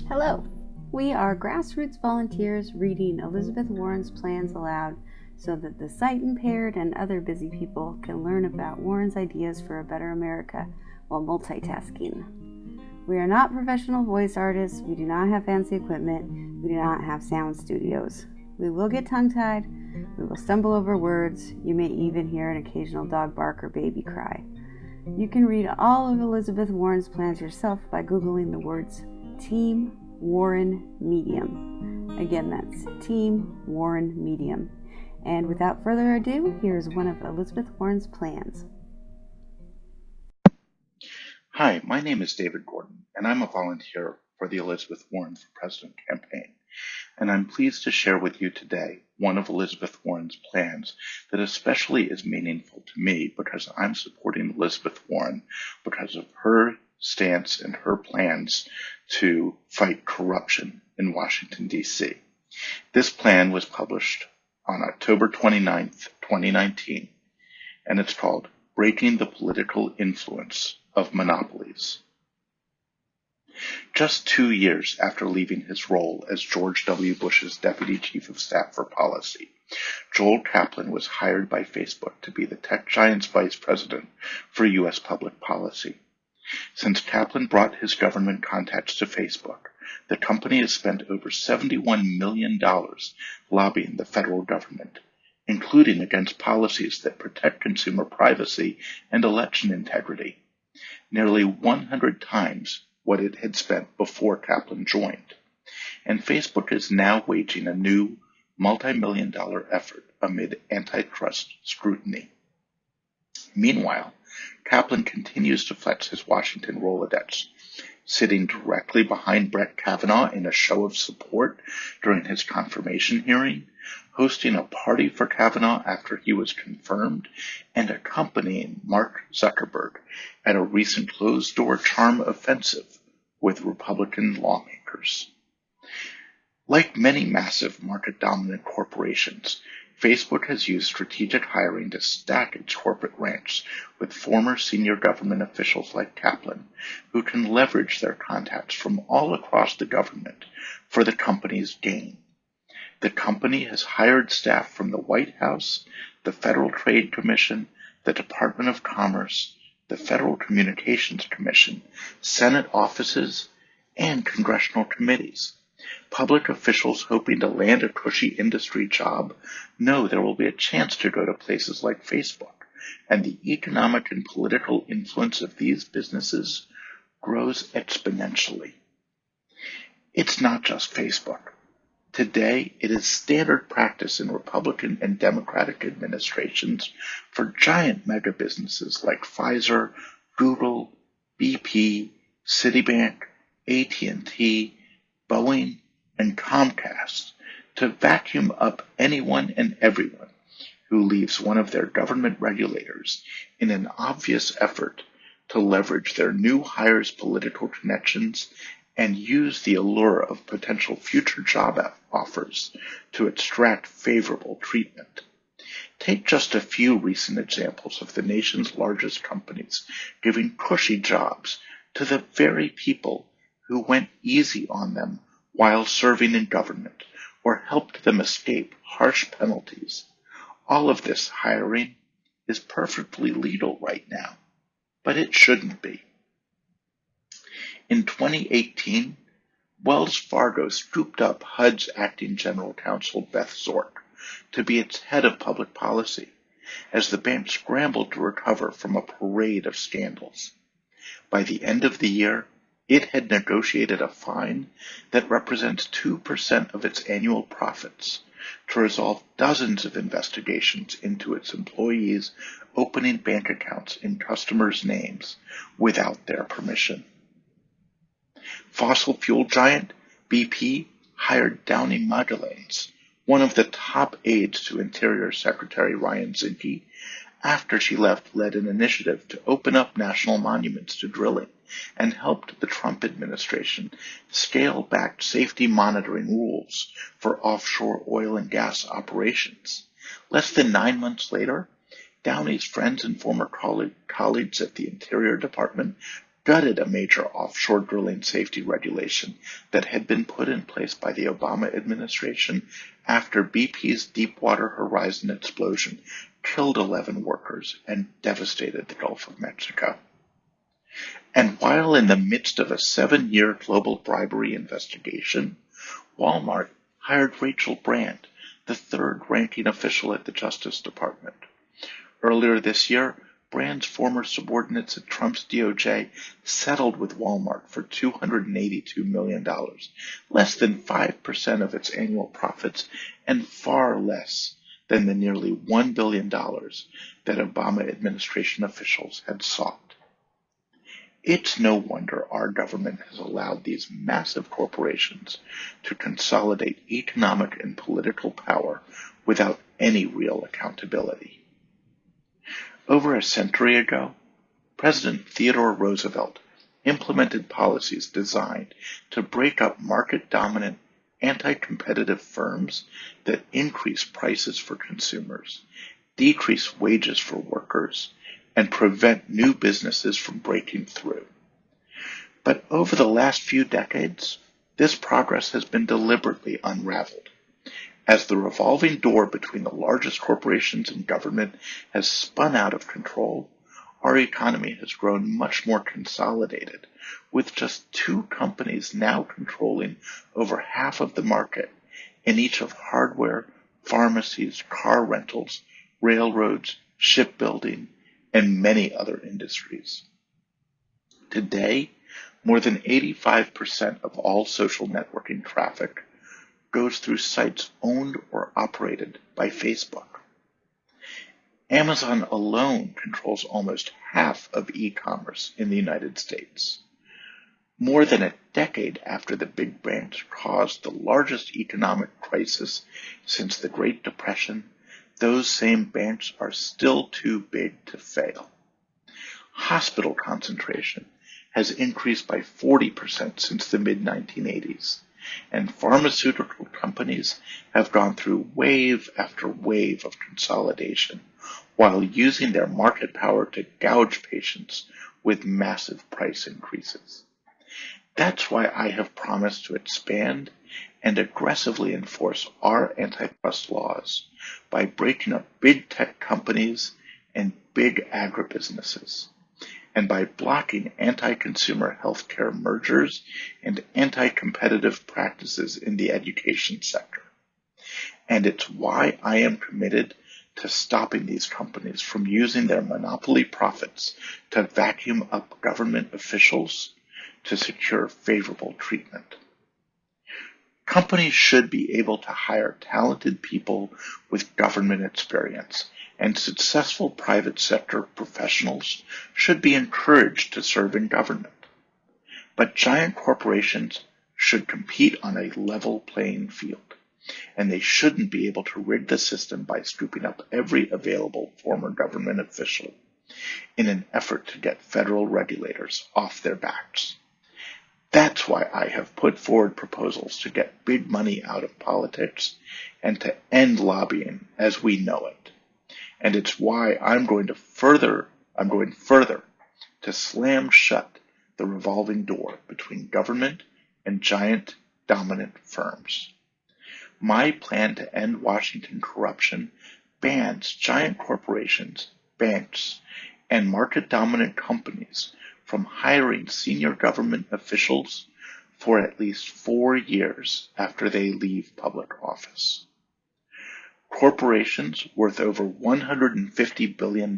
Hello, we are grassroots volunteers reading Elizabeth Warren's plans aloud so that the sight impaired and other busy people can learn about Warren's ideas for a better America while multitasking. We are not professional voice artists, we do not have fancy equipment, we do not have sound studios. We will get tongue-tied, we will stumble over words, you may even hear an occasional dog bark or baby cry. You can read all of Elizabeth Warren's plans yourself by Googling the words Team Warren Medium. Again, that's Team Warren Medium. And without further ado, here's one of Elizabeth Warren's plans. Hi, my name is David Gordon, and I'm a volunteer for the Elizabeth Warren for President campaign. And I'm pleased to share with you today one of Elizabeth Warren's plans that especially is meaningful to me because I'm supporting Elizabeth Warren because of her stance and her plans to fight corruption in Washington, D.C. This plan was published on October 29th, 2019, and it's called Breaking the Political Influence of Monopolies. Just 2 years after leaving his role as George W. Bush's Deputy Chief of Staff for Policy, Joel Kaplan was hired by Facebook to be the tech giant's vice president for U.S. public policy. Since Kaplan brought his government contacts to Facebook, the company has spent over $71 million lobbying the federal government, including against policies that protect consumer privacy and election integrity, nearly 100 times what it had spent before Kaplan joined. And Facebook is now waging a new multi-million-dollar effort amid antitrust scrutiny. Meanwhile, Kaplan continues to flex his Washington Rolodex, sitting directly behind Brett Kavanaugh in a show of support during his confirmation hearing, hosting a party for Kavanaugh after he was confirmed, and accompanying Mark Zuckerberg at a recent closed-door charm offensive with Republican lawmakers. Like many massive market-dominant corporations, Facebook has used strategic hiring to stack its corporate ranks with former senior government officials like Kaplan, who can leverage their contacts from all across the government for the company's gain. The company has hired staff from the White House, the Federal Trade Commission, the Department of Commerce, the Federal Communications Commission, Senate offices, and congressional committees. Public officials hoping to land a cushy industry job know there will be a chance to go to places like Facebook, and the economic and political influence of these businesses grows exponentially. It's not just Facebook. Today, it is standard practice in Republican and Democratic administrations for giant mega businesses like Pfizer, Google, BP, Citibank, AT&T, Boeing, and Comcast to vacuum up anyone and everyone who leaves one of their government regulators in an obvious effort to leverage their new hires' political connections and use the allure of potential future job offers to extract favorable treatment. Take just a few recent examples of the nation's largest companies giving cushy jobs to the very people who went easy on them while serving in government or helped them escape harsh penalties. All of this hiring is perfectly legal right now, but it shouldn't be. In 2018, Wells Fargo scooped up HUD's acting general counsel Beth Zork to be its head of public policy as the bank scrambled to recover from a parade of scandals. By the end of the year, it had negotiated a fine that represents 2% of its annual profits to resolve dozens of investigations into its employees opening bank accounts in customers' names without their permission. Fossil fuel giant BP hired Downey Magalhaens, one of the top aides to Interior Secretary Ryan Zinke, after she led an initiative to open up national monuments to drilling and helped the Trump administration scale back safety monitoring rules for offshore oil and gas operations. Less than 9 months later, Downey's friends and former colleagues at the Interior Department gutted a major offshore drilling safety regulation that had been put in place by the Obama administration after BP's Deepwater Horizon explosion killed 11 workers and devastated the Gulf of Mexico. And while in the midst of a 7-year global bribery investigation, Walmart hired Rachel Brand, the third-ranking official at the Justice Department. Earlier this year, Brand's former subordinates at Trump's DOJ settled with Walmart for $282 million, less than 5% of its annual profits and far less than the nearly $1 billion that Obama administration officials had sought. It's no wonder our government has allowed these massive corporations to consolidate economic and political power without any real accountability. Over a century ago, President Theodore Roosevelt implemented policies designed to break up market-dominant, anti-competitive firms that increase prices for consumers, decrease wages for workers, and prevent new businesses from breaking through. But over the last few decades, this progress has been deliberately unraveled. As the revolving door between the largest corporations and government has spun out of control, our economy has grown much more consolidated, with just 2 companies now controlling over half of the market in each of hardware, pharmacies, car rentals, railroads, shipbuilding, and many other industries. Today, more than 85% of all social networking traffic goes through sites owned or operated by Facebook. Amazon alone controls almost half of e-commerce in the United States. More than a decade after the big banks caused the largest economic crisis since the Great Depression, those same banks are still too big to fail. Hospital concentration has increased by 40% since the mid-1980s, and pharmaceutical companies have gone through wave after wave of consolidation while using their market power to gouge patients with massive price increases. That's why I have promised to expand and aggressively enforce our antitrust laws by breaking up big tech companies and big agribusinesses, and by blocking anti-consumer healthcare mergers and anti-competitive practices in the education sector. And it's why I am committed to stopping these companies from using their monopoly profits to vacuum up government officials to secure favorable treatment. Companies should be able to hire talented people with government experience, and successful private sector professionals should be encouraged to serve in government. But giant corporations should compete on a level playing field, and they shouldn't be able to rig the system by scooping up every available former government official in an effort to get federal regulators off their backs. That's why I have put forward proposals to get big money out of politics and to end lobbying as we know it. And it's why I'm going further to slam shut the revolving door between government and giant dominant firms. My plan to end Washington corruption bans giant corporations, banks, and market-dominant companies from hiring senior government officials for at least 4 years after they leave public office. Corporations worth over $150 billion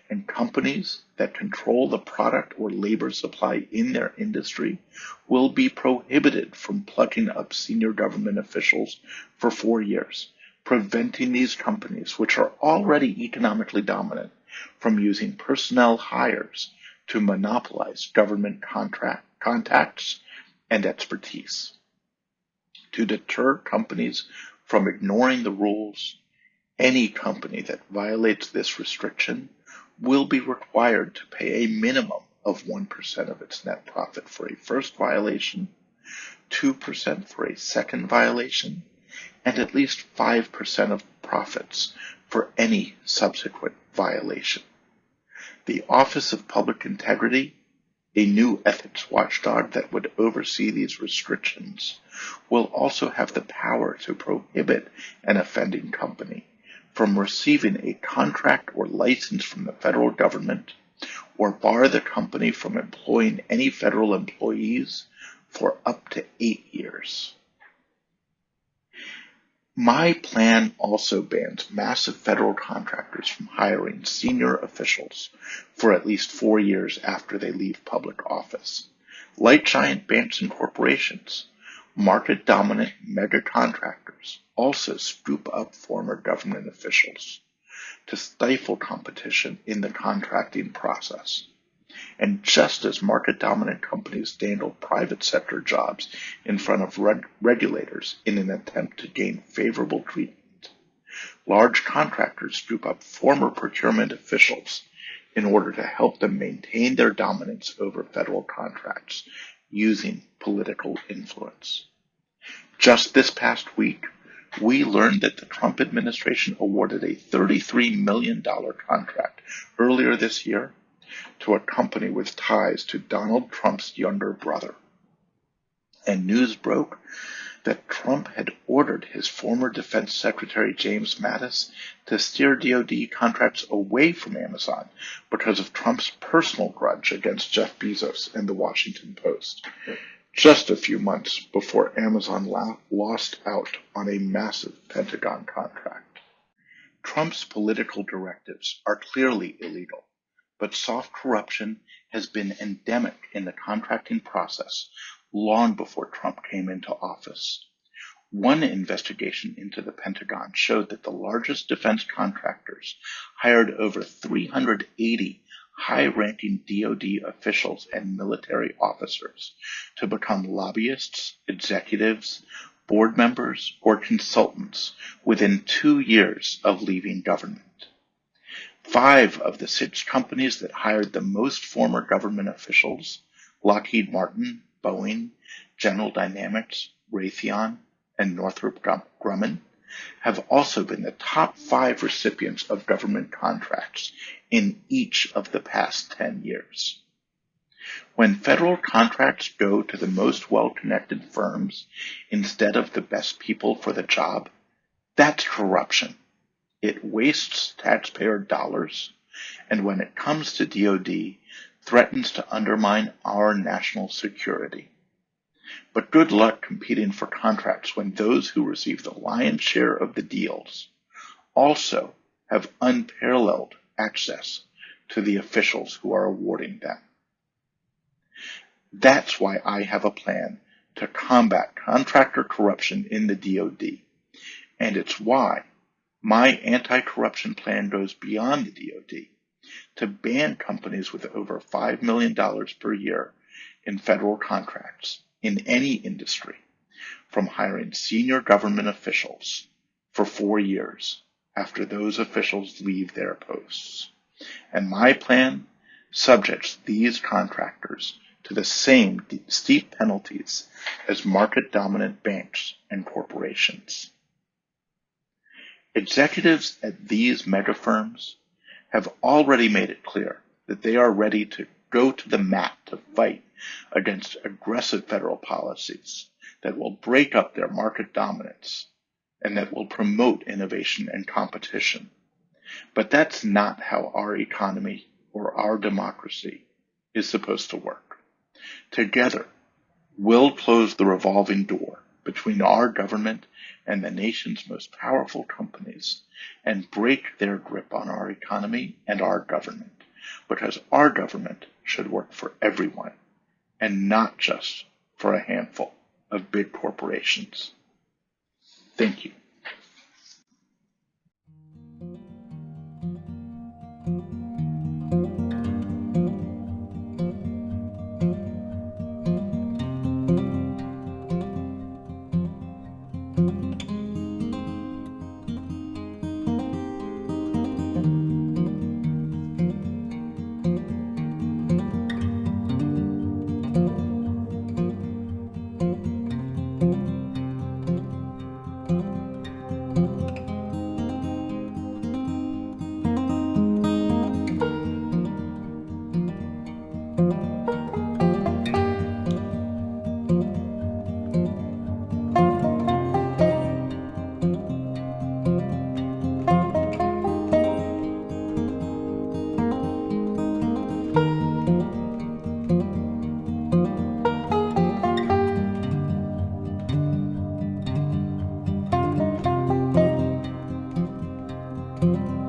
and companies that control the product or labor supply in their industry will be prohibited from plucking up senior government officials for 4 years, preventing these companies, which are already economically dominant, from using personnel hires to monopolize government contacts and expertise. To deter companies from ignoring the rules, any company that violates this restriction will be required to pay a minimum of 1% of its net profit for a first violation, 2% for a second violation, and at least 5% of profits for any subsequent violation. The Office of Public Integrity A new ethics watchdog that would oversee these restrictions will also have the power to prohibit an offending company from receiving a contract or license from the federal government, or bar the company from employing any federal employees for up to 8 years. My plan also bans massive federal contractors from hiring senior officials for at least 4 years after they leave public office. Like giant banks and corporations, market-dominant mega contractors also scoop up former government officials to stifle competition in the contracting process. And just as market-dominant companies dandle private sector jobs in front of regulators in an attempt to gain favorable treatment, large contractors scoop up former procurement officials in order to help them maintain their dominance over federal contracts using political influence. Just this past week, we learned that the Trump administration awarded a $33 million contract earlier this year to a company with ties to Donald Trump's younger brother. And news broke that Trump had ordered his former Defense Secretary James Mattis to steer DoD contracts away from Amazon because of Trump's personal grudge against Jeff Bezos and the Washington Post, just a few months before Amazon lost out on a massive Pentagon contract. Trump's political directives are clearly illegal, but soft corruption has been endemic in the contracting process long before Trump came into office. One investigation into the Pentagon showed that the largest defense contractors hired over 380 high-ranking DoD officials and military officers to become lobbyists, executives, board members, or consultants within 2 years of leaving government. 5 of the 6 companies that hired the most former government officials, Lockheed Martin, Boeing, General Dynamics, Raytheon, and Northrop Grumman, have also been the top 5 recipients of government contracts in each of the past 10 years. When federal contracts go to the most well-connected firms instead of the best people for the job, that's corruption. It wastes taxpayer dollars, and when it comes to DoD, threatens to undermine our national security. But good luck competing for contracts when those who receive the lion's share of the deals also have unparalleled access to the officials who are awarding them. That's why I have a plan to combat contractor corruption in the DoD, and it's why my anti-corruption plan goes beyond the DoD to ban companies with over $5 million per year in federal contracts in any industry from hiring senior government officials for 4 years after those officials leave their posts. And my plan subjects these contractors to the same steep penalties as market-dominant banks and corporations. Executives at these mega firms have already made it clear that they are ready to go to the mat to fight against aggressive federal policies that will break up their market dominance and that will promote innovation and competition. But that's not how our economy or our democracy is supposed to work. Together, we'll close the revolving door between our government and the nation's most powerful companies and break their grip on our economy and our government, because our government should work for everyone and not just for a handful of big corporations. Thank you. you.